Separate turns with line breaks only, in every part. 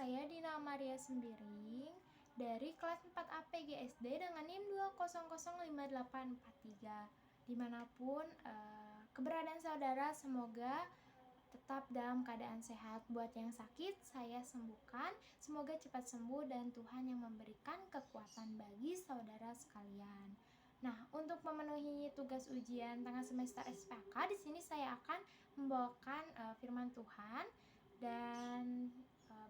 saya Dina Maria Sembiring dari kelas 4 APG SD dengan NIM 2005843. Dimanapun keberadaan saudara, semoga tetap dalam keadaan sehat. Buat yang sakit, saya sembuhkan. Semoga cepat sembuh dan Tuhan yang memberikan kekuatan bagi saudara sekalian. Nah, untuk memenuhi tugas ujian tengah semester SPK, di sini saya akan membawakan firman Tuhan dan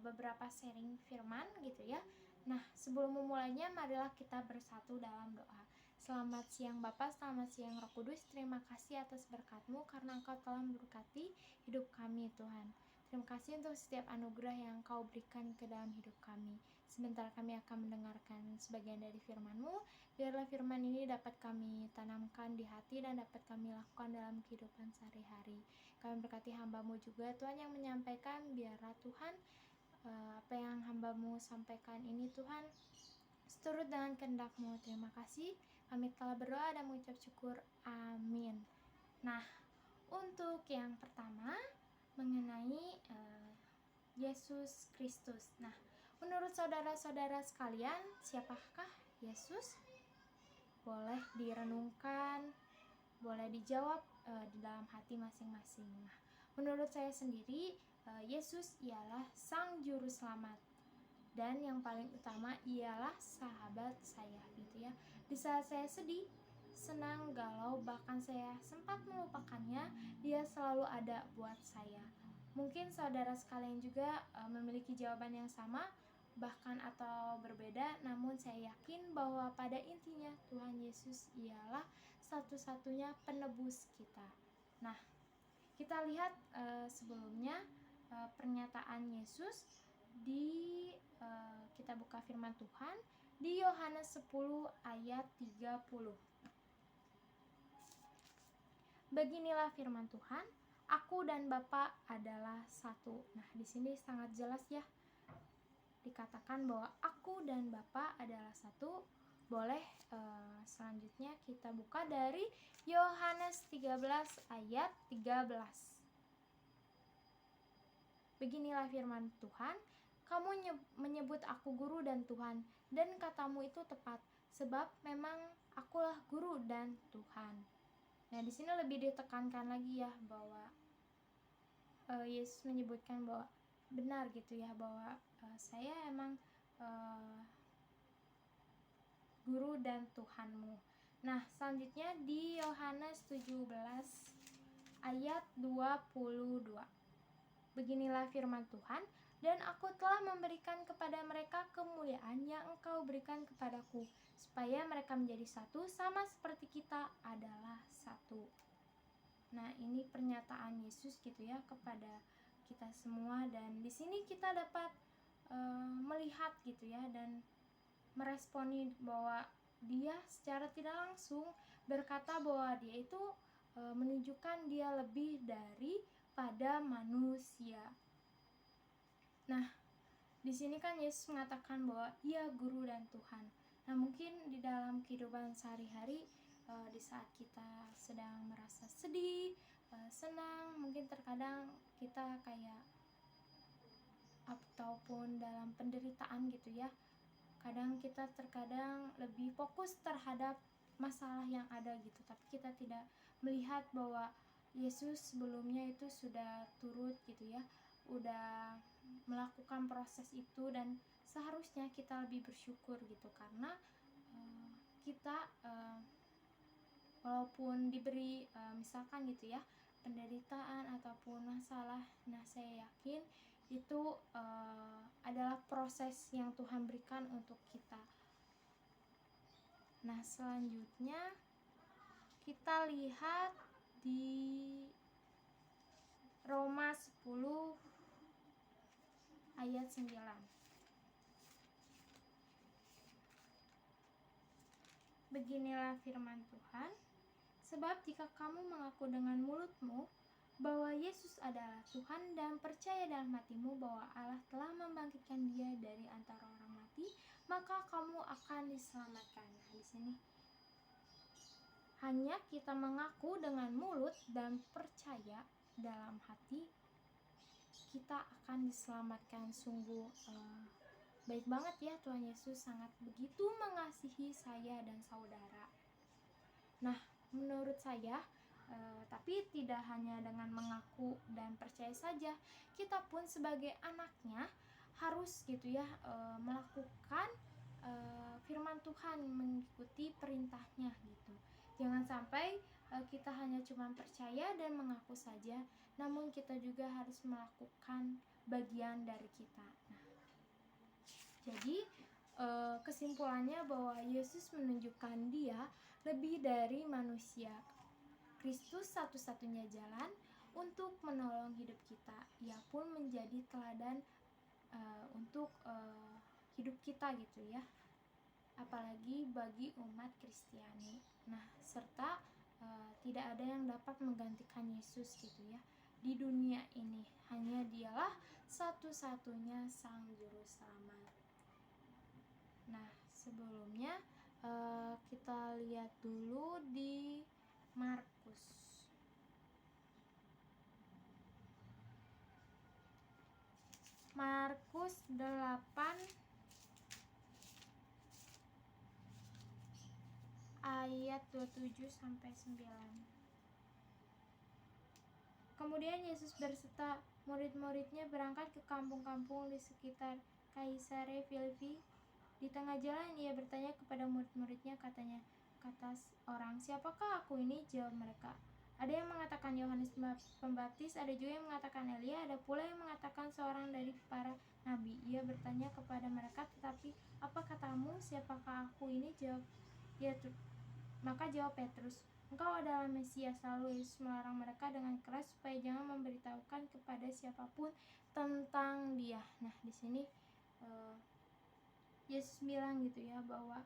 beberapa sharing firman gitu ya. Nah, sebelum memulainya, marilah kita bersatu dalam doa. Selamat siang Bapa, selamat siang Roh Kudus. Terima kasih atas berkat-Mu karena Engkau telah memberkati hidup kami Tuhan. Terima kasih untuk setiap anugerah yang Engkau berikan ke dalam hidup kami. Sebentar kami akan mendengarkan sebagian dari firman-Mu. Biarlah firman ini dapat kami tanamkan di hati dan dapat kami lakukan dalam kehidupan sehari-hari. Kami berkati hamba-Mu juga Tuhan yang menyampaikan. Biarlah Tuhan apa yang hamba-Mu sampaikan ini Tuhan seturut dengan kehendak-Mu. Terima kasih. Kami telah berdoa dan mengucap syukur. Amin. Nah, untuk yang pertama mengenai Yesus Kristus. Nah, menurut saudara-saudara sekalian, siapakah Yesus? Boleh direnungkan, boleh dijawab di dalam hati masing-masing. Nah, menurut saya sendiri, Yesus ialah Sang Juru Selamat. Dan yang paling utama ialah sahabat saya gitu ya. Di saat saya sedih, senang, galau, bahkan saya sempat melupakannya, dia selalu ada buat saya. Mungkin saudara sekalian juga memiliki jawaban yang sama, bahkan atau berbeda, namun saya yakin bahwa pada intinya Tuhan Yesus ialah satu-satunya penebus kita. Nah, kita lihat sebelumnya pernyataan Yesus di kita buka firman Tuhan di Yohanes 10 ayat 30. Beginilah firman Tuhan, aku dan Bapa adalah satu. Nah, di sini sangat jelas ya dikatakan bahwa aku dan Bapa adalah satu. Boleh selanjutnya kita buka dari Yohanes 13 ayat 13. Beginilah firman Tuhan, kamu menyebut aku guru dan Tuhan, dan katamu itu tepat, sebab memang akulah guru dan Tuhan. Nah, di sini lebih ditekankan lagi ya bahwa Yesus menyebutkan bahwa benar gitu ya, bahwa saya emang guru dan Tuhanmu. Nah, selanjutnya di Yohanes 17 ayat 22. Beginilah firman Tuhan, dan aku telah memberikan kepada mereka kemuliaan yang Engkau berikan kepadaku, supaya mereka menjadi satu sama seperti kita adalah satu. Nah, ini pernyataan Yesus gitu ya kepada kita semua, dan di sini kita dapat melihat gitu ya dan meresponi bahwa dia secara tidak langsung berkata bahwa dia itu menunjukkan dia lebih dari pada manusia. Nah, di sini kan Yesus mengatakan bahwa ia guru dan Tuhan. Nah, mungkin di dalam kehidupan sehari-hari di saat kita sedang merasa sedih, senang, mungkin terkadang kita kayak ataupun dalam penderitaan gitu ya. Kadang kita terkadang lebih fokus terhadap masalah yang ada gitu, tapi kita tidak melihat bahwa Yesus sebelumnya itu sudah turut gitu ya, udah melakukan proses itu, dan seharusnya kita lebih bersyukur gitu karena kita walaupun diberi misalkan gitu ya penderitaan ataupun masalah, nah saya yakin itu adalah proses yang Tuhan berikan untuk kita. Nah, selanjutnya kita lihat di Roma 10 ayat 9. Beginilah firman Tuhan, sebab jika kamu mengaku dengan mulutmu bahwa Yesus adalah Tuhan dan percaya dalam hatimu bahwa Allah telah membangkitkan dia dari antara orang mati, maka kamu akan diselamatkan. Nah, di sini hanya kita mengaku dengan mulut dan percaya dalam hati, kita akan diselamatkan. Sungguh baik banget ya, Tuhan Yesus sangat begitu mengasihi saya dan saudara. Nah, menurut saya tapi tidak hanya dengan mengaku dan percaya saja, kita pun sebagai anaknya harus gitu ya melakukan firman Tuhan, mengikuti perintahnya gitu. Jangan sampai kita hanya cuma percaya dan mengaku saja, namun kita juga harus melakukan bagian dari kita. Nah, jadi kesimpulannya bahwa Yesus menunjukkan Dia lebih dari manusia. Kristus satu-satunya jalan untuk menolong hidup kita. Ia pun menjadi teladan untuk hidup kita gitu ya, apalagi bagi umat Kristiani. Nah, serta tidak ada yang dapat menggantikan Yesus gitu ya di dunia ini. Hanya Dialah satu-satunya Sang Juru Selamat. Nah, sebelumnya kita lihat dulu di Markus 8 ayat 27 sampai 9. Kemudian Yesus berserta murid-muridnya berangkat ke kampung-kampung di sekitar Kaisarea Filipi. Di tengah jalan ia bertanya kepada murid-muridnya, kata orang, "Siapakah aku ini?" Jawab mereka, "Ada yang mengatakan Yohanes Pembaptis, ada juga yang mengatakan Elia, ada pula yang mengatakan seorang dari para nabi." Ia bertanya kepada mereka, "Tetapi apa katamu, siapakah aku ini?" Maka jawab Petrus, "Engkau adalah Mesias." Lalu Yesus melarang mereka dengan keras supaya jangan memberitahukan kepada siapapun tentang Dia. Nah, di sini Yesus bilang gitu ya bahwa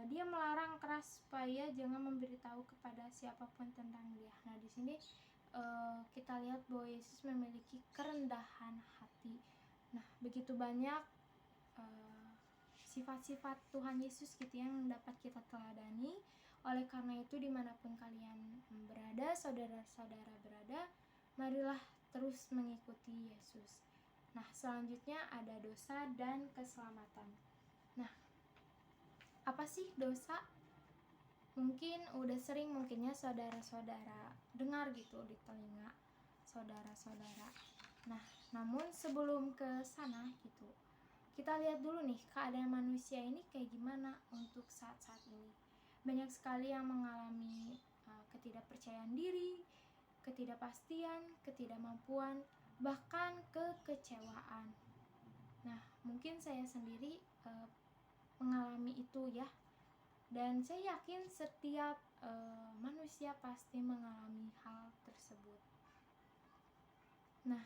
Dia melarang keras supaya jangan memberitahu kepada siapapun tentang Dia. Nah, di sini kita lihat bahwa Yesus memiliki kerendahan hati. Nah, begitu banyak sifat-sifat Tuhan Yesus gitu yang dapat kita teladani. Oleh karena itu, dimanapun kalian berada, saudara-saudara berada, marilah terus mengikuti Yesus. Nah, selanjutnya ada dosa dan keselamatan. Nah, apa sih dosa? Mungkin udah sering mungkinnya saudara-saudara dengar gitu di telinga saudara-saudara. Nah, namun sebelum ke sana gitu, kita lihat dulu nih keadaan manusia ini kayak gimana untuk saat-saat ini. Banyak sekali yang mengalami ketidakpercayaan diri, ketidakpastian, ketidakmampuan, bahkan kekecewaan. Nah, mungkin saya sendiri mengalami itu ya. Dan saya yakin setiap manusia pasti mengalami hal tersebut. Nah,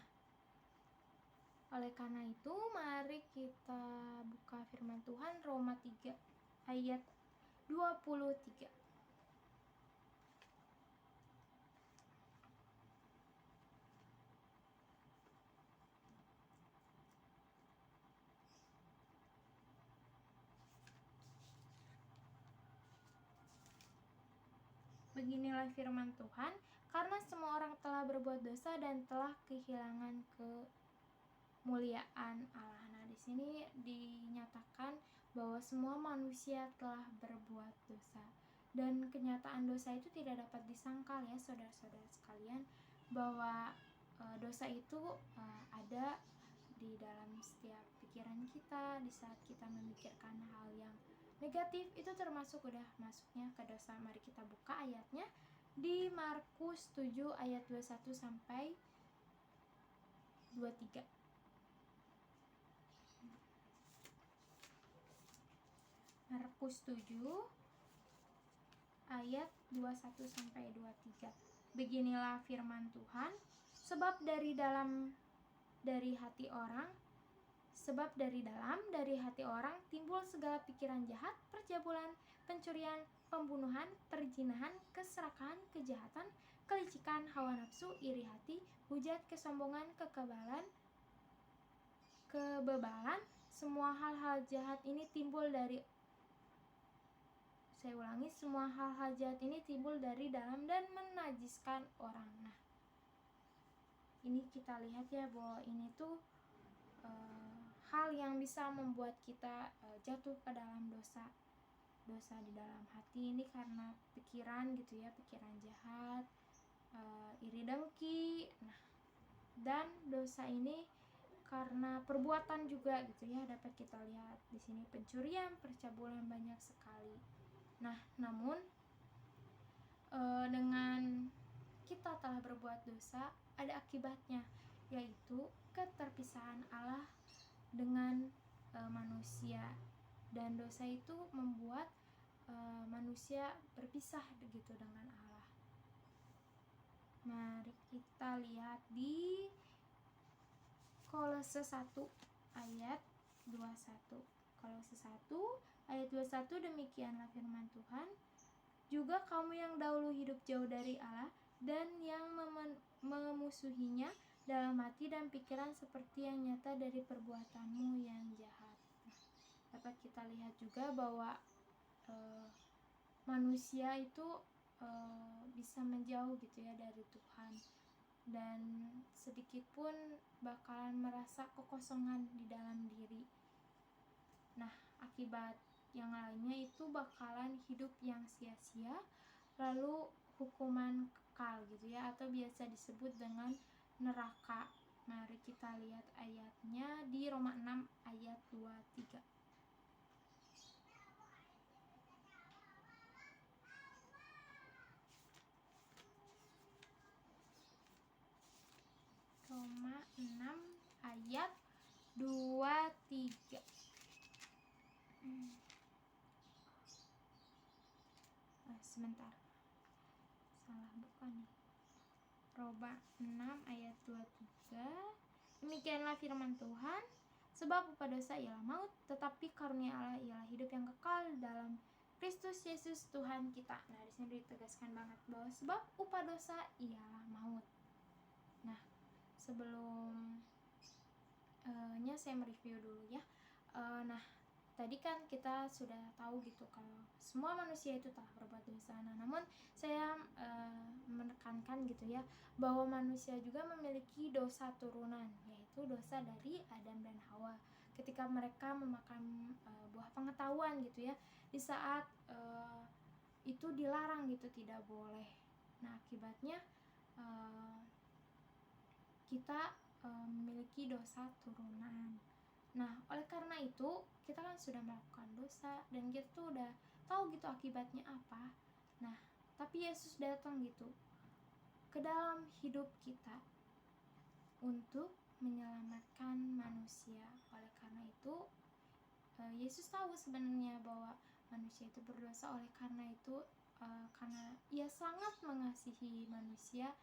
oleh karena itu, mari kita buka firman Tuhan Roma 3 ayat 23. Beginilah firman Tuhan, karena semua orang telah berbuat dosa dan telah kehilangan kemuliaan Allah. Nah, di sini dinyatakan bahwa semua manusia telah berbuat dosa. Dan kenyataan dosa itu tidak dapat disangkal ya saudara-saudara sekalian, bahwa dosa itu ada di dalam setiap pikiran kita. Di saat kita memikirkan hal yang negatif, itu termasuk udah masuknya ke dosa. Mari kita buka ayatnya di Markus 7 ayat 21 sampai 23. Markus 7 ayat 21 sampai 23. Beginilah firman Tuhan, sebab dari dalam dari hati orang timbul segala pikiran jahat, percabulan, pencurian, pembunuhan, perzinahan, keserakahan, kejahatan, kelicikan, hawa nafsu, iri hati, hujat, kesombongan, kebebalan. Semua hal-hal jahat ini timbul dari dalam dan menajiskan orang. Nah, ini kita lihat ya bahwa ini tuh hal yang bisa membuat kita jatuh ke dalam dosa di dalam hati ini karena pikiran gitu ya, pikiran jahat, iri dengki. Nah, dan dosa ini karena perbuatan juga gitu ya, dapat kita lihat di sini pencurian, percabulan banyak sekali. Nah, namun dengan kita telah berbuat dosa ada akibatnya, yaitu keterpisahan Allah dengan manusia, dan dosa itu membuat manusia berpisah begitu dengan Allah. Mari kita lihat di Kolose 1 ayat 21. Kolose 1 ayat 21, demikianlah firman Tuhan, juga kamu yang dahulu hidup jauh dari Allah dan yang memusuhinya dalam hati dan pikiran seperti yang nyata dari perbuatanmu yang jahat. Nah, dapat kita lihat juga bahwa manusia itu bisa menjauh gitu ya dari Tuhan, dan sedikit pun bakalan merasa kekosongan di dalam diri. Nah, akibat yang lainnya itu bakalan hidup yang sia-sia, lalu hukuman kekal gitu ya, atau biasa disebut dengan neraka. Mari kita lihat ayatnya di Roma 6 ayat 23. Roma 6 ayat 23. Sebentar, salah buka nih. Roma 6 ayat 23. Demikianlah firman Tuhan, sebab upah dosa ialah maut, tetapi karunia Allah ialah hidup yang kekal dalam Kristus Yesus Tuhan kita. Nah, di sini ditegaskan banget bahwa sebab upah dosa ialah maut. Nah, sebelumnya saya mereview dulu ya. Nah, tadi kan kita sudah tahu gitu kalau semua manusia itu telah berbuat dosa. Nah, namun saya menekankan gitu ya bahwa manusia juga memiliki dosa turunan, yaitu dosa dari Adam dan Hawa. Ketika mereka memakan buah pengetahuan gitu ya, di saat itu dilarang gitu, tidak boleh. Nah, akibatnya kita memiliki dosa turunan. Nah, oleh karena itu kita kan sudah melakukan dosa dan kita tuh udah tahu gitu akibatnya apa. Nah, tapi Yesus datang gitu ke dalam hidup kita untuk menyelamatkan manusia. Oleh karena itu Yesus tahu sebenarnya bahwa manusia itu berdosa. Oleh karena itu karena Ia sangat mengasihi manusia,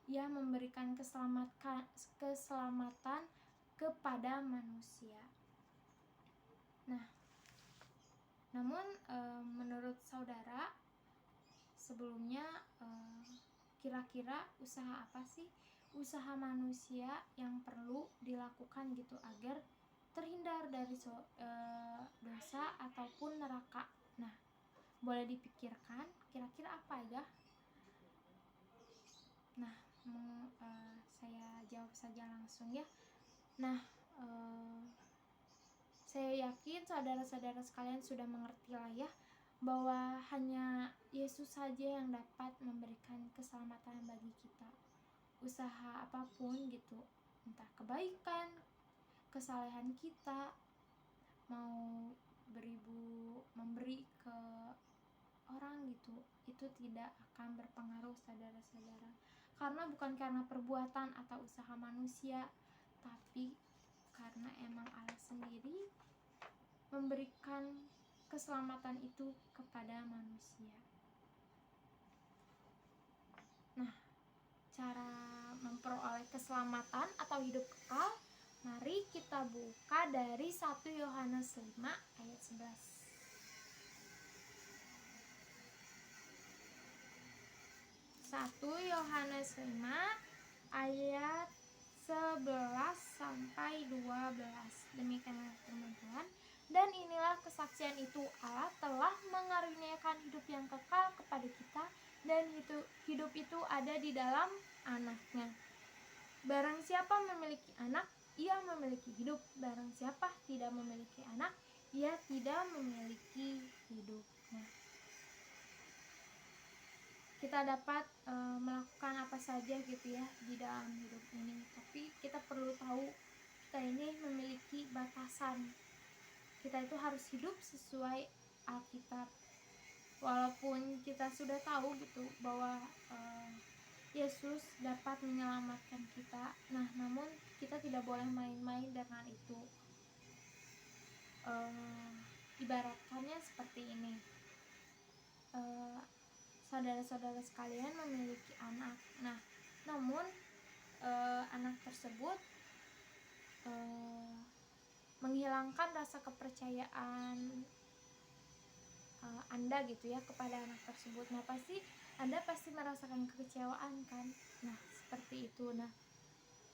Ia memberikan keselamatan kepada manusia. Nah, namun menurut saudara, sebelumnya kira-kira usaha apa sih, usaha manusia yang perlu dilakukan gitu agar terhindar dari dosa ataupun neraka? Nah, boleh dipikirkan kira-kira apa ya? Nah, saya jawab saja langsung ya. Nah, saya yakin saudara-saudara sekalian sudah mengerti lah ya, bahwa hanya Yesus saja yang dapat memberikan keselamatan bagi kita. Usaha apapun gitu, entah kebaikan, kesalehan kita, mau memberi ke orang gitu, itu tidak akan berpengaruh saudara-saudara, karena bukan karena perbuatan atau usaha manusia, tapi karena emang Allah sendiri memberikan keselamatan itu kepada manusia. Nah, cara memperoleh keselamatan atau hidup kekal, mari kita buka dari 1 Yohanes 5 ayat 11. 1 Yohanes 5 ayat 11 sampai 12. Demikianlah firman Tuhan, dan inilah kesaksian itu, Allah telah mengaruniakan hidup yang kekal kepada kita, dan hidup itu ada di dalam Anaknya. Barang siapa memiliki anak, ia memiliki hidup. Barang siapa tidak memiliki anak, ia tidak memiliki hidup. Nah, kita dapat melakukan apa saja gitu ya di dalam hidup ini, tapi kita perlu tahu kita ini memiliki batasan. Kita itu harus hidup sesuai Alkitab. Walaupun kita sudah tahu gitu bahwa Yesus dapat menyelamatkan kita, nah namun kita tidak boleh main-main dengan itu. Ibaratkannya seperti ini, saudara-saudara sekalian memiliki anak. Nah, namun anak tersebut menghilangkan rasa kepercayaan Anda gitu ya kepada anak tersebut. Nah, Anda pasti merasakan kekecewaan kan. Nah, seperti itu. Nah,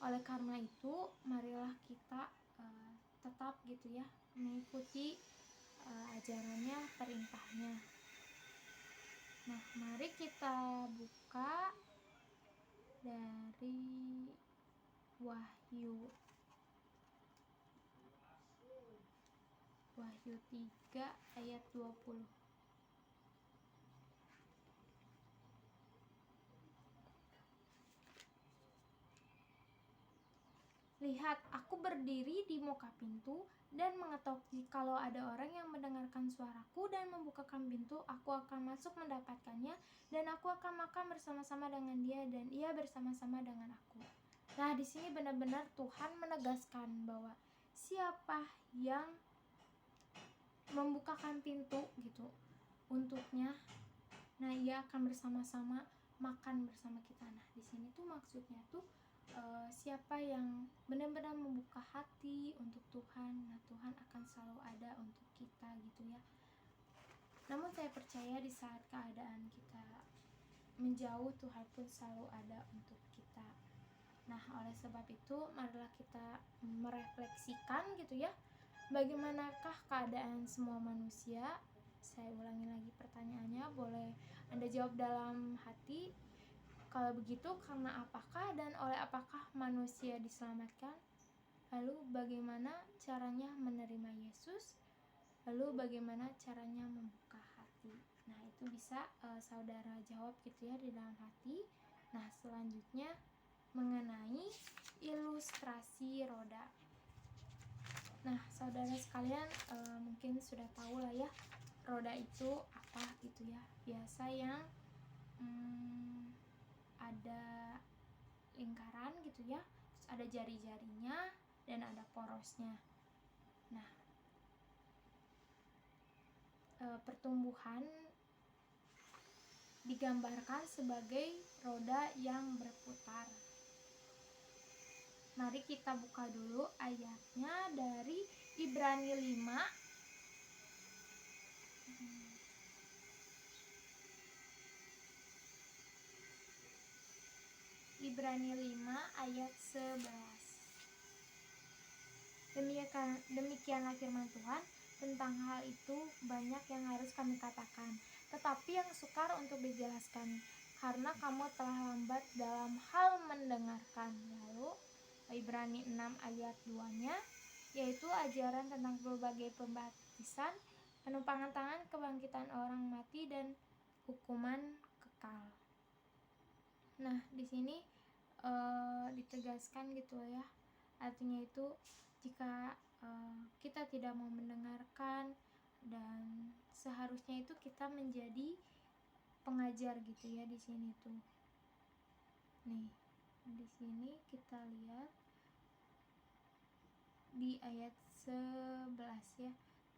oleh karena itu marilah kita tetap gitu ya mengikuti ajarannya, perintahnya. Nah, mari kita buka dari Wahyu 3 ayat 20. Lihat, aku berdiri di muka pintu dan mengetok. Jikalau ada orang yang mendengarkan suaraku dan membukakan pintu, aku akan masuk mendapatkannya, dan aku akan makan bersama-sama dengan dia dan ia bersama-sama dengan aku. Nah, di sini benar-benar Tuhan menegaskan bahwa siapa yang membukakan pintu gitu untuknya, nah ia akan bersama-sama makan bersama kita. Nah, di sini tuh maksudnya tuh siapa yang benar-benar membuka hati untuk Tuhan, nah Tuhan akan selalu ada untuk kita gitu ya. Namun saya percaya di saat keadaan kita menjauh, Tuhan pun selalu ada untuk kita. Nah, oleh sebab itu marilah kita merefleksikan gitu ya, bagaimanakah keadaan semua manusia. Saya ulangi lagi pertanyaannya, boleh Anda jawab dalam hati. Kalau begitu, karena apakah dan oleh apakah manusia diselamatkan? Lalu bagaimana caranya menerima Yesus? Lalu bagaimana caranya membuka hati? Nah, itu bisa saudara jawab gitu ya di dalam hati. Nah, selanjutnya mengenai ilustrasi roda. Nah, saudara sekalian mungkin sudah tahu lah ya roda itu apa gitu ya. Biasa yang ada lingkaran gitu ya, terus ada jari-jarinya dan ada porosnya. Nah, pertumbuhan digambarkan sebagai roda yang berputar. Mari kita buka dulu ayatnya dari Ibrani 5 ayat 11. Demikianlah firman Tuhan, tentang hal itu banyak yang harus kami katakan, tetapi yang sukar untuk dijelaskan, karena kamu telah lambat dalam hal mendengarkan. Lalu Ibrani 6 ayat 2-nya, yaitu ajaran tentang berbagai pembaptisan, penumpangan tangan, kebangkitan orang mati, dan hukuman kekal. Nah, di sini ditegaskan gitu ya, artinya itu jika kita tidak mau mendengarkan, dan seharusnya itu kita menjadi pengajar gitu ya di sini tuh. Nih, di sini kita lihat di ayat 11 ya.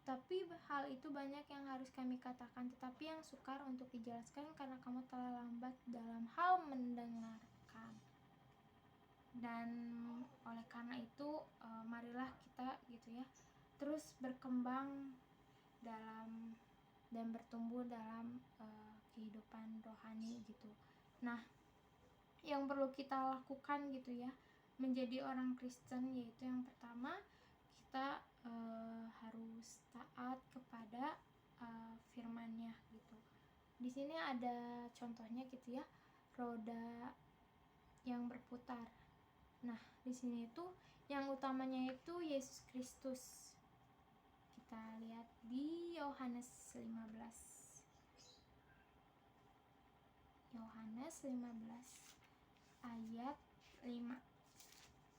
Tapi hal itu banyak yang harus kami katakan, tetapi yang sukar untuk dijelaskan, karena kamu telah lambat dalam hal mendengarkan. Dan oleh karena itu marilah kita gitu ya terus berkembang dalam dan bertumbuh dalam kehidupan rohani gitu. Nah, yang perlu kita lakukan gitu ya menjadi orang Kristen, yaitu yang pertama kita harus taat kepada firman-Nya gitu. Di sini ada contohnya gitu ya, roda yang berputar. Nah, di sini itu yang utamanya itu Yesus Kristus. Kita lihat di Yohanes 15. Yohanes 15 ayat 5.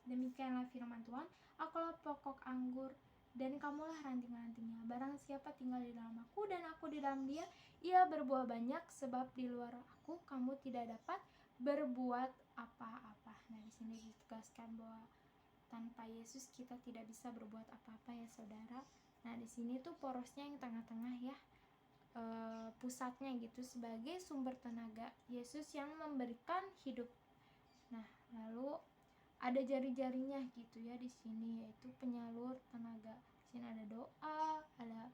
Demikianlah firman Tuhan, akulah pokok anggur dan kamulah ranting-rantingnya. Barang siapa tinggal di dalam aku dan aku di dalam dia, ia berbuah banyak, sebab di luar aku kamu tidak dapat berbuat apa-apa. Nah, di sini ditegaskan bahwa tanpa Yesus kita tidak bisa berbuat apa-apa ya saudara. Nah, di sini tuh porosnya yang tengah-tengah ya, pusatnya gitu sebagai sumber tenaga. Yesus yang memberikan hidup. Nah, lalu ada jari-jarinya gitu ya di sini, yaitu penyalur tenaga. Di sini ada doa, ada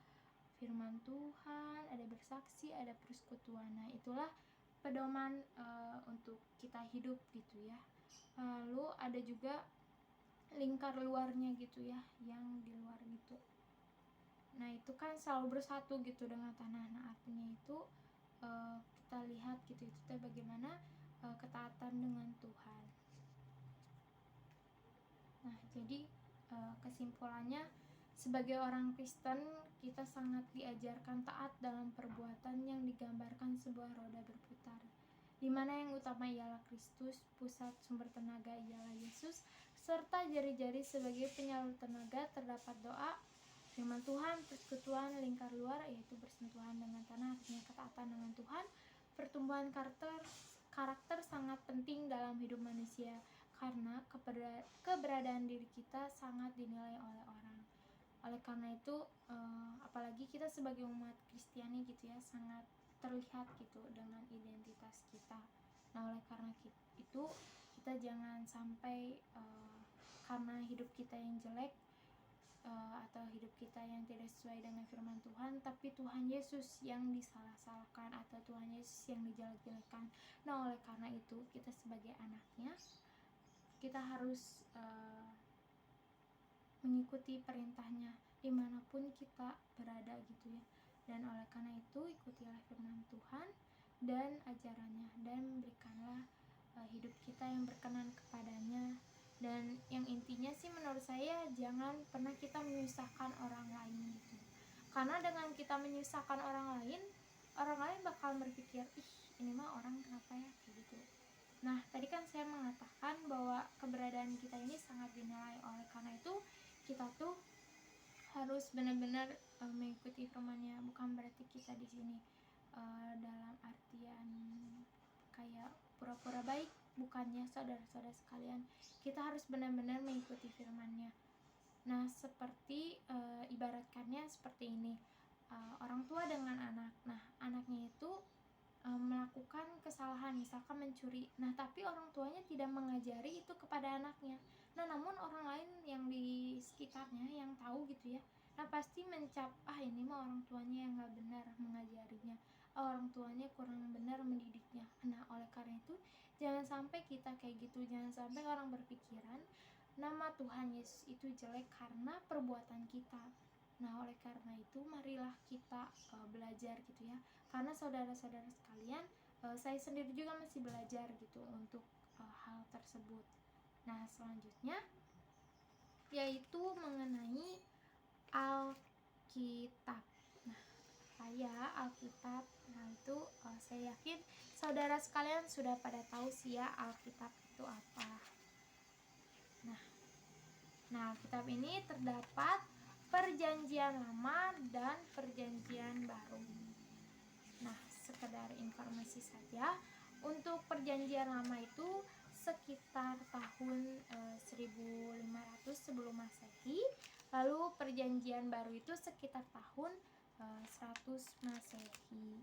firman Tuhan, ada bersaksi, ada persekutuan. Nah, itulah pedoman untuk kita hidup gitu ya. Lalu ada juga lingkar luarnya gitu ya, yang di luar gitu. Nah, itu kan selalu bersatu gitu dengan tanah. Nah, artinya itu kita lihat gitu itu bagaimana ketaatan dengan Tuhan. Nah, jadi kesimpulannya sebagai orang Kristen kita sangat diajarkan taat dalam perbuatan yang digambarkan sebuah roda berputar, di mana yang utama ialah Kristus, pusat sumber tenaga ialah Yesus, serta jari-jari sebagai penyalur tenaga terdapat doa, firman Tuhan, persekutuan, lingkar luar yaitu bersentuhan dengan tanah, artinya ketaatan dengan Tuhan. Pertumbuhan karakter sangat penting dalam hidup manusia karena keberadaan diri kita sangat dinilai oleh orang. Oleh karena itu apalagi kita sebagai umat Kristiani gitu ya, sangat terlihat gitu dengan identitas kita. Nah, oleh karena itu kita jangan sampai karena hidup kita yang jelek atau hidup kita yang tidak sesuai dengan firman Tuhan, tapi Tuhan Yesus yang disalah-salahkan atau Tuhan Yesus yang dijelek-jelekan. Nah, oleh karena itu kita sebagai anaknya kita harus mengikuti perintahnya dimanapun kita berada gitu ya. Dan oleh karena itu ikutilah firman Tuhan dan ajarannya, dan berikanlah hidup kita yang berkenan kepadanya. Dan yang intinya sih menurut saya jangan pernah kita menyusahkan orang lain gitu, karena dengan kita menyusahkan orang lain bakal berpikir, ih ini mah orang kenapa ya kayak gitu. Nah, tadi kan saya mengatakan bahwa keberadaan kita ini sangat dinilai, oleh karena itu kita tuh harus benar-benar mengikuti firman-Nya. Bukan berarti kita di sini dalam artian kayak pura-pura baik, bukannya saudara-saudara sekalian. Kita harus benar-benar mengikuti firman-Nya. Nah, seperti ibaratkannya seperti ini, orang tua dengan anak. Nah, anaknya itu melakukan kesalahan, misalkan mencuri. Nah, tapi orang tuanya tidak mengajari itu kepada anaknya. Nah, namun orang lain yang di sekitarnya yang tahu gitu ya, nah pasti mencap, ini mah orang tuanya yang gak benar mengajarinya, orang tuanya kurang benar mendidiknya. Nah, oleh karena itu jangan sampai kita kayak gitu. Jangan sampai orang berpikiran nama Tuhan Yesus itu jelek karena perbuatan kita. Nah, oleh karena itu marilah kita belajar gitu ya, karena saudara-saudara sekalian, saya sendiri juga masih belajar gitu untuk hal tersebut. Nah, selanjutnya yaitu mengenai Alkitab. Nah, Alkitab, nah itu saya yakin saudara sekalian sudah pada tahu sih ya Alkitab itu apa. Nah, Alkitab ini terdapat Perjanjian Lama dan Perjanjian Baru. Nah, sekedar informasi saja, untuk Perjanjian Lama itu sekitar tahun 1500 sebelum Masehi, lalu Perjanjian Baru itu sekitar tahun 100 Masehi.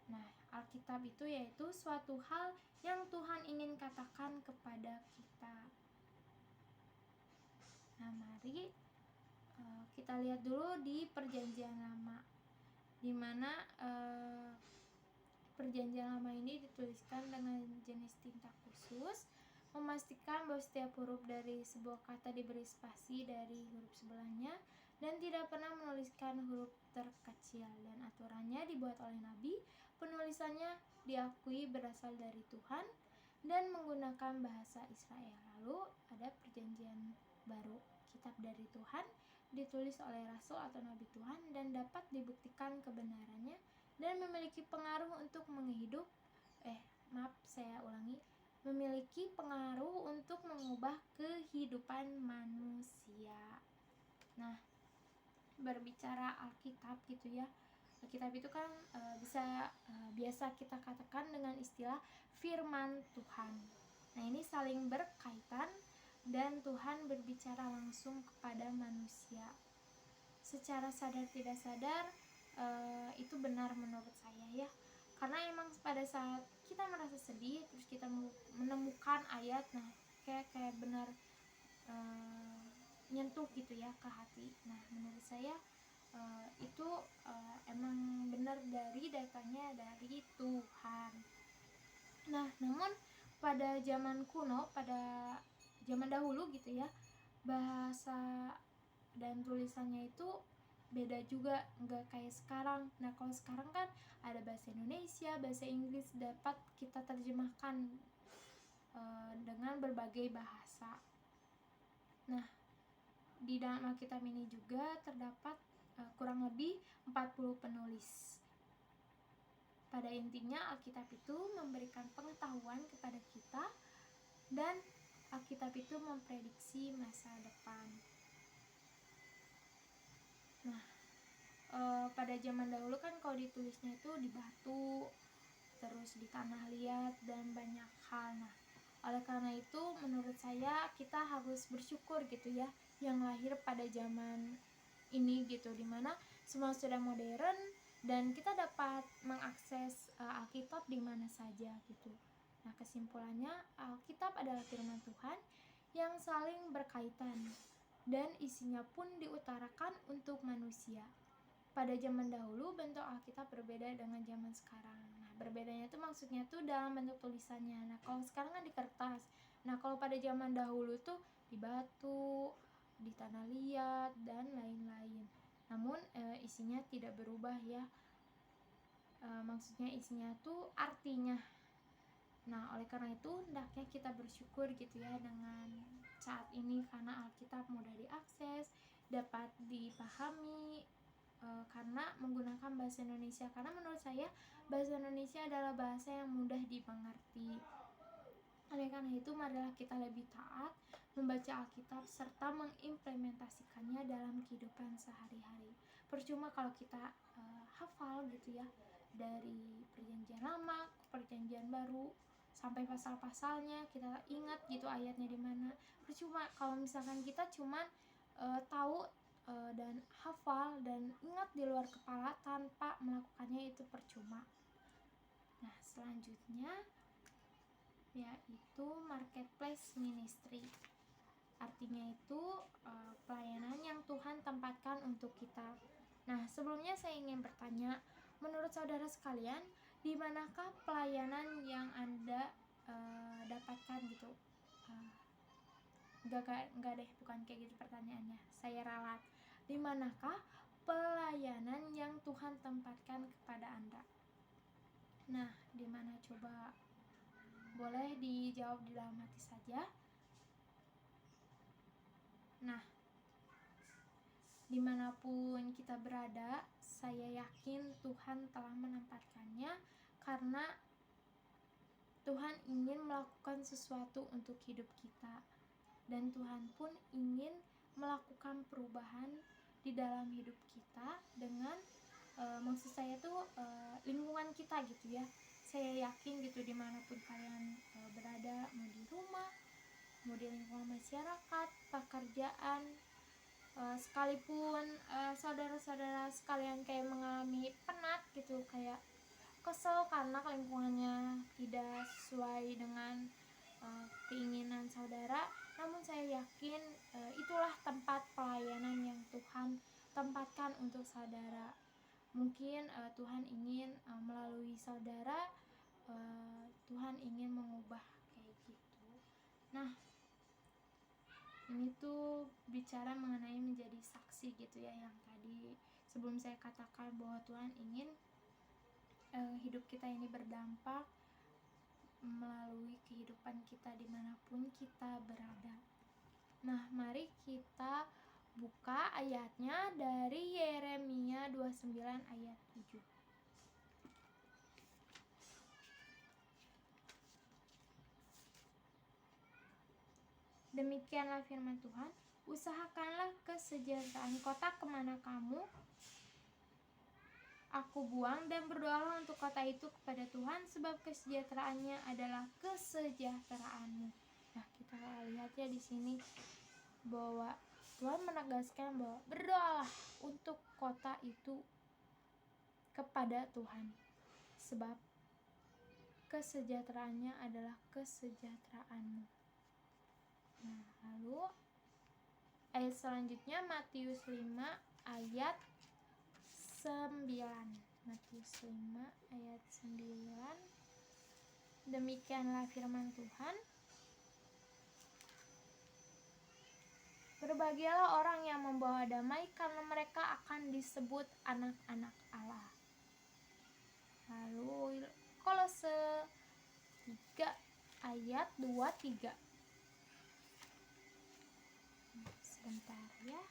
Nah, Alkitab itu yaitu suatu hal yang Tuhan ingin katakan kepada kita. Nah, mari kita lihat dulu di Perjanjian Lama, di mana Perjanjian Lama ini dituliskan dengan jenis tinta khusus, memastikan bahwa setiap huruf dari sebuah kata diberi spasi dari huruf sebelahnya, dan tidak pernah menuliskan huruf terkecil. Dan aturannya dibuat oleh Nabi, penulisannya diakui berasal dari Tuhan, dan menggunakan bahasa Israel. Lalu ada Perjanjian Baru, kitab dari Tuhan, ditulis oleh rasul atau nabi Tuhan dan dapat dibuktikan kebenarannya dan memiliki pengaruh untuk memiliki pengaruh untuk mengubah kehidupan manusia. Nah, berbicara Alkitab gitu ya, Alkitab itu kan biasa kita katakan dengan istilah firman Tuhan. Nah, ini saling berkaitan dan Tuhan berbicara langsung kepada manusia. Secara sadar tidak sadar itu benar menurut saya ya. Karena emang pada saat kita merasa sedih terus kita menemukan ayat, nah kayak benar nyentuh gitu ya ke hati. Nah, menurut saya itu emang benar dari datanya dari Tuhan. Nah, namun pada zaman kuno, pada zaman dahulu gitu ya, bahasa dan tulisannya itu beda juga, nggak kayak sekarang. Nah, kalau sekarang kan ada bahasa Indonesia, bahasa Inggris, dapat kita terjemahkan dengan berbagai bahasa. Nah, di dalam Alkitab ini juga terdapat kurang lebih 40 penulis. Pada intinya Alkitab itu memberikan pengetahuan kepada kita dan Alkitab itu memprediksi masa depan. Nah, pada zaman dahulu kan kalau ditulisnya itu di batu, terus di tanah liat dan banyak hal. Nah, oleh karena itu menurut saya kita harus bersyukur gitu ya yang lahir pada zaman ini gitu, dimana semua sudah modern dan kita dapat mengakses Alkitab di mana saja gitu. Nah, kesimpulannya Alkitab adalah firman Tuhan yang saling berkaitan dan isinya pun diutarakan untuk manusia. Pada zaman dahulu bentuk Alkitab berbeda dengan zaman sekarang. Nah, berbedanya itu maksudnya tuh dalam bentuk tulisannya. Nah, kalau sekarang kan di kertas. Nah, kalau pada zaman dahulu tuh di batu, di tanah liat dan lain-lain. Namun isinya tidak berubah ya. Maksudnya isinya tuh artinya. Nah, oleh karena itu hendaknya kita bersyukur gitu ya dengan saat ini karena Alkitab mudah diakses, dapat dipahami karena menggunakan bahasa Indonesia. Karena menurut saya bahasa Indonesia adalah bahasa yang mudah dimengerti. Oleh karena itu marilah kita lebih taat membaca Alkitab serta mengimplementasikannya dalam kehidupan sehari-hari. Percuma kalau kita hafal gitu ya dari Perjanjian Lama ke Perjanjian Baru sampai pasal-pasalnya kita ingat gitu ayatnya di mana. Percuma kalau misalkan kita cuman tahu dan hafal dan ingat di luar kepala tanpa melakukannya, itu percuma. Nah, selanjutnya yaitu marketplace ministry. Artinya itu pelayanan yang Tuhan tempatkan untuk kita. Nah, sebelumnya saya ingin bertanya, menurut saudara sekalian, di manakah pelayanan yang Anda dapatkan gitu? Enggak deh, bukan kayak gitu pertanyaannya. Saya ralat. Di manakah pelayanan yang Tuhan tempatkan kepada Anda? Nah, di mana coba? Boleh dijawab di dalam hati saja. Nah, dimanapun kita berada, saya yakin Tuhan telah menempatkannya karena Tuhan ingin melakukan sesuatu untuk hidup kita. Dan Tuhan pun ingin melakukan perubahan di dalam hidup kita dengan maksud saya tuh lingkungan kita gitu ya. Saya yakin gitu dimanapun kalian berada, mau di rumah, mau di lingkungan masyarakat, pekerjaan, sekalipun saudara-saudara sekalian kayak mengalami penat gitu, kayak kesel karena lingkungannya tidak sesuai dengan keinginan saudara, namun saya yakin itulah tempat pelayanan yang Tuhan tempatkan untuk saudara. Mungkin Tuhan ingin melalui saudara, Tuhan ingin mengubah kayak gitu. Nah, ini tuh bicara mengenai menjadi saksi gitu ya, yang tadi sebelum saya katakan bahwa Tuhan ingin hidup kita ini berdampak melalui kehidupan kita dimanapun kita berada. Nah, mari kita buka ayatnya dari Yeremia 29 ayat 7. Demikianlah firman Tuhan, usahakanlah kesejahteraan kota kemana kamu aku buang, dan berdoalah untuk kota itu kepada Tuhan, sebab kesejahteraannya adalah kesejahteraanmu. Nah, kita lihat ya di sini bahwa Tuhan menegaskan bahwa berdoalah untuk kota itu kepada Tuhan, sebab kesejahteraannya adalah kesejahteraanmu. Nah, lalu ayat selanjutnya Matius 5 ayat 9. Matius 5 ayat 9. Demikianlah firman Tuhan. Berbahagialah orang yang membawa damai, karena mereka akan disebut anak-anak Allah. Lalu Kolose 3 ayat 2-3. Sebentar ya.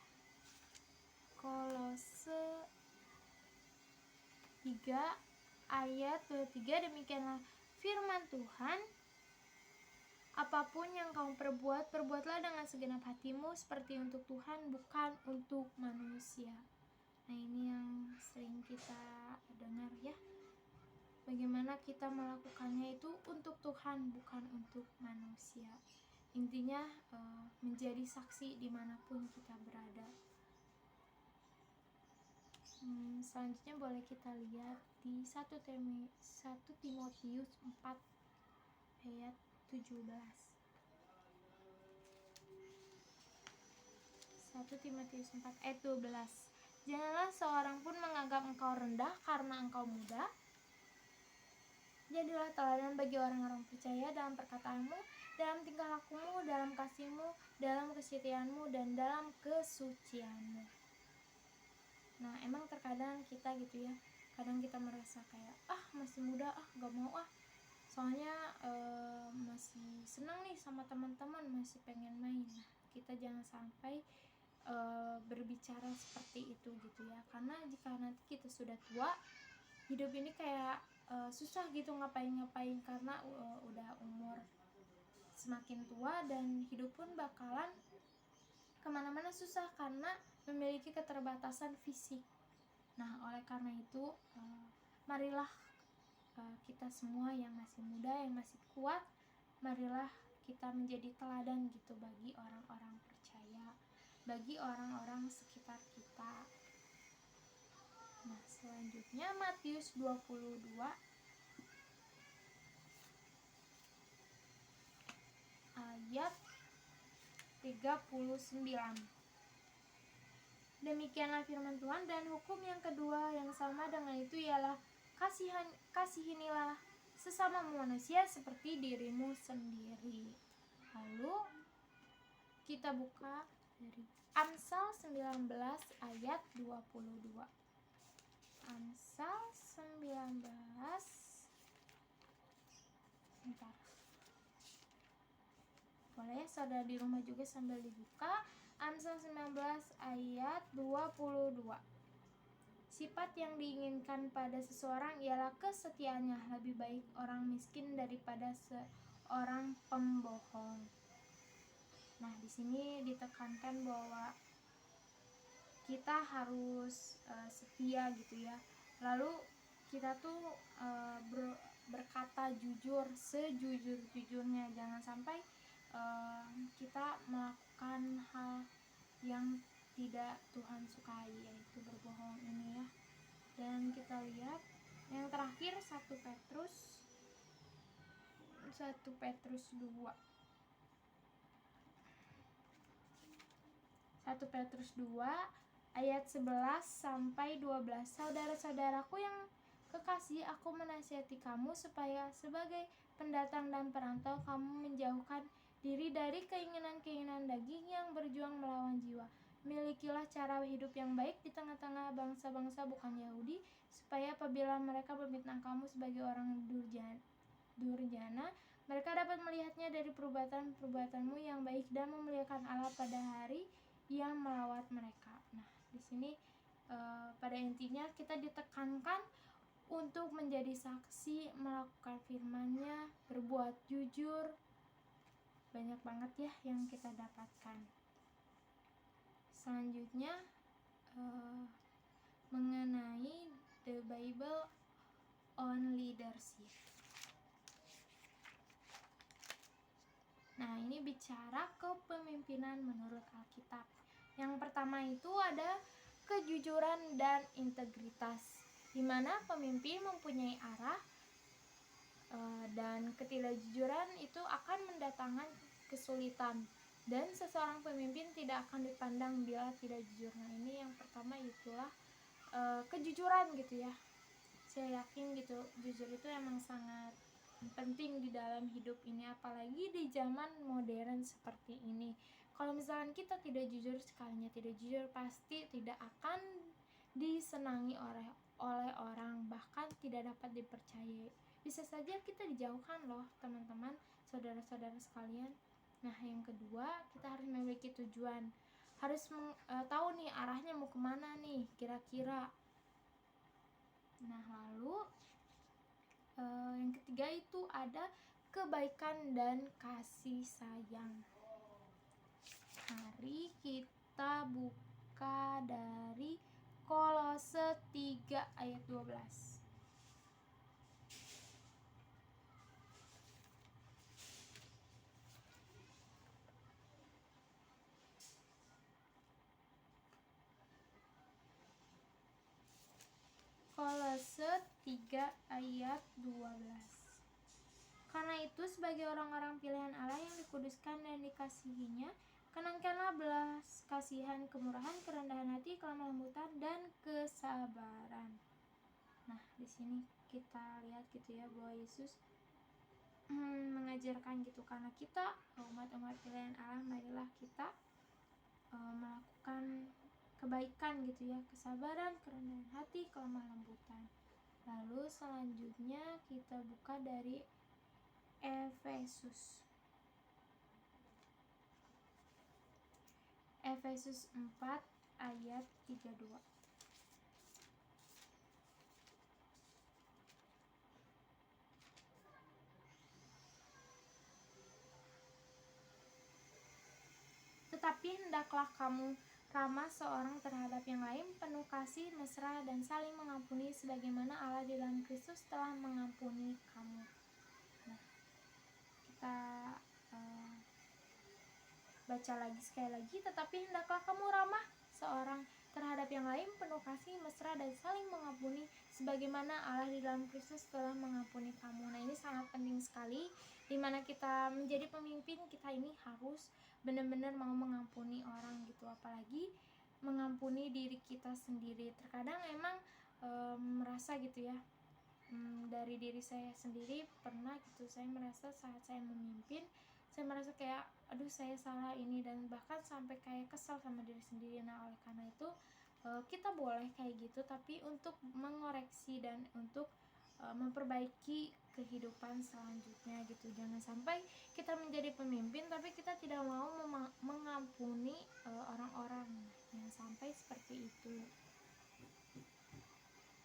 Kolose 3 ayat 23. Demikianlah firman Tuhan, apapun yang kamu perbuat, perbuatlah dengan segenap hatimu seperti untuk Tuhan, bukan untuk manusia. Nah, ini yang sering kita dengar ya. Bagaimana kita melakukannya itu untuk Tuhan, bukan untuk manusia. Intinya menjadi saksi dimanapun kita berada. Selanjutnya boleh kita lihat di 1 Timotius 4 ayat 17. 1 Timotius 4 ayat 12. Janganlah seorang pun menganggap engkau rendah karena engkau muda. Jadilah teladan bagi orang-orang percaya dalam perkataanmu, dalam tingkah lakumu, dalam kasihmu, dalam kesetiaanmu, dan dalam kesucianmu. Nah, emang terkadang kita gitu ya, kadang kita merasa kayak masih muda, gak mau soalnya masih senang nih sama teman-teman, masih pengen main. Nah, kita jangan sampai berbicara seperti itu gitu ya, karena jika nanti kita sudah tua, hidup ini kayak susah gitu ngapain-ngapain, karena udah umur semakin tua dan hidup pun bakalan kemana-mana susah karena memiliki keterbatasan fisik. Nah, oleh karena itu marilah kita semua yang masih muda, yang masih kuat, marilah kita menjadi teladan gitu bagi orang-orang percaya, bagi orang-orang sekitar kita. Nah, selanjutnya Matius 22 ayat 39. Demikianlah firman Tuhan, dan hukum yang kedua yang sama dengan itu ialah kasihinilah sesama manusia seperti dirimu sendiri. Lalu kita buka dari Amsal 19 ayat 22. Amsal 19. Bentar. Boleh ya saudara di rumah juga sambil dibuka. Amsal 19 ayat 22. Sifat yang diinginkan pada seseorang ialah kesetiaannya. Lebih baik orang miskin daripada seorang pembohong. Nah, di sini ditekankan bahwa kita harus setia gitu ya. Lalu kita tuh berkata jujur sejujur-jujurnya. Jangan sampai kita melakukan hal yang tidak Tuhan sukai, yaitu berbohong ini ya. Dan kita lihat yang terakhir 1 Petrus 2. 1 Petrus 2 ayat 11 sampai 12. Saudara-saudaraku yang kekasih, aku menasihati kamu supaya sebagai pendatang dan perantau kamu menjauhkan diri dari keinginan-keinginan daging yang berjuang melawan jiwa. Milikilah cara hidup yang baik di tengah-tengah bangsa-bangsa bukan Yahudi, supaya apabila mereka memfitnah kamu sebagai orang durjana, durjana, mereka dapat melihatnya dari perbuatan-perbuatanmu yang baik dan memuliakan Allah pada hari yang melawat mereka. Nah, di sini pada intinya kita ditekankan untuk menjadi saksi, melakukan firman-Nya, berbuat jujur. Banyak banget ya yang kita dapatkan. Selanjutnya mengenai the Bible on leadership. Nah, ini bicara kepemimpinan menurut Alkitab. Yang pertama itu ada kejujuran dan integritas, di mana pemimpin mempunyai arah, dan ketidakjujuran itu akan mendatangkan kesulitan, dan seseorang pemimpin tidak akan dipandang bila tidak jujur. Nah, ini yang pertama itulah kejujuran gitu ya. Saya yakin gitu, jujur itu emang sangat penting di dalam hidup ini, apalagi di zaman modern seperti ini. Kalau misalkan kita tidak jujur, sekalinya tidak jujur, pasti tidak akan disenangi oleh orang, bahkan tidak dapat dipercayai. Bisa saja kita dijauhkan loh teman-teman, saudara-saudara sekalian. Nah, yang kedua, kita harus memiliki tujuan, harus tahu nih arahnya mau kemana nih kira-kira. Nah, lalu yang ketiga itu ada kebaikan dan kasih sayang. Mari kita buka dari Kolose 3 ayat 12. Kolose 3 ayat 12. Karena itu, sebagai orang-orang pilihan Allah yang dikuduskan dan dikasihinya, kenangkanlah belas kasihan, kemurahan, kerendahan hati, kelemah lembutan, dan kesabaran. Nah, di sini kita lihat gitu ya bahwa Yesus mengajarkan gitu, karena kita umat-umat pilihan Allah, marilah kita melakukan kebaikan gitu ya, kesabaran, kerendahan hati, kelemah lembutan. Lalu selanjutnya kita buka dari Efesus 4 ayat 32. Tetapi hendaklah kamu ramah seorang terhadap yang lain, penuh kasih, mesra, dan saling mengampuni, sebagaimana Allah di dalam Kristus telah mengampuni kamu. Nah, kita baca lagi sekali lagi. Tetapi hendaklah kamu ramah seorang terhadap yang lain, penuh kasih, mesra, dan saling mengampuni, sebagaimana Allah di dalam Kristus telah mengampuni kamu. Nah, ini sangat penting sekali, dimana kita menjadi pemimpin, kita ini harus benar-benar mau mengampuni orang gitu, apalagi mengampuni diri kita sendiri. Terkadang emang merasa gitu ya, dari diri saya sendiri pernah gitu, saya merasa saat saya memimpin, saya merasa kayak aduh saya salah ini, dan bahkan sampai kayak kesal sama diri sendiri. Nah, oleh karena itu kita boleh kayak gitu, tapi untuk mengoreksi dan untuk memperbaiki kehidupan selanjutnya gitu. Jangan sampai kita menjadi pemimpin tapi kita tidak mau mengampuni orang-orang. Jangan sampai seperti itu.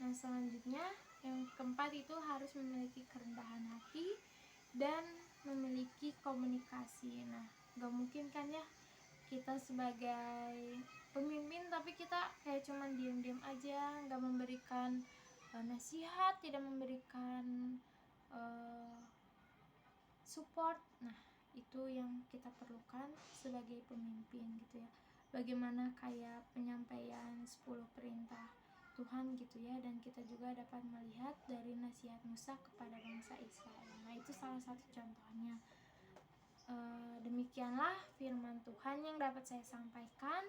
Nah, selanjutnya yang keempat itu harus memiliki kerendahan hati dan memiliki komunikasi. Nah, gak mungkin kan ya kita sebagai pemimpin tapi kita kayak cuman diam-diam aja, gak memberikan nasihat, tidak memberikan support. Nah, itu yang kita perlukan sebagai pemimpin gitu ya. Bagaimana kayak penyampaian 10 perintah Tuhan gitu ya, dan kita juga dapat melihat dari nasihat Musa kepada bangsa Israel. Nah, itu salah satu contohnya. Demikianlah firman Tuhan yang dapat saya sampaikan.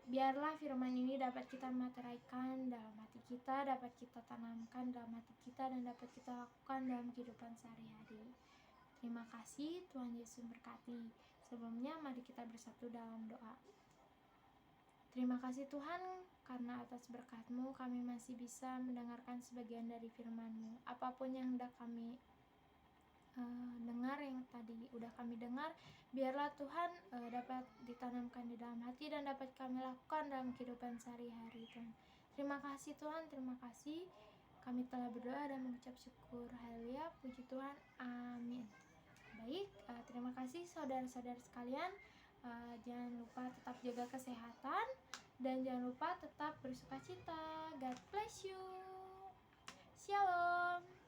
Biarlah firman ini dapat kita materaikan dalam hati kita, dapat kita tanamkan dalam hati kita, dan dapat kita lakukan dalam kehidupan sehari-hari. Terima kasih, Tuhan Yesus berkati. Sebelumnya mari kita bersatu dalam doa. Terima kasih Tuhan, karena atas berkat-Mu kami masih bisa mendengarkan sebagian dari firman-Mu. Apapun yang hendak kami dengar, yang tadi udah kami dengar, biarlah Tuhan dapat ditanamkan di dalam hati dan dapat kami lakukan dalam kehidupan sehari-hari Tuhan. Terima kasih Tuhan, terima kasih. Kami telah berdoa dan mengucap syukur. Haleluya, puji Tuhan, amin. Baik, terima kasih saudara-saudara sekalian. Jangan lupa tetap jaga kesehatan dan jangan lupa tetap bersukacita. God bless you. Shalom.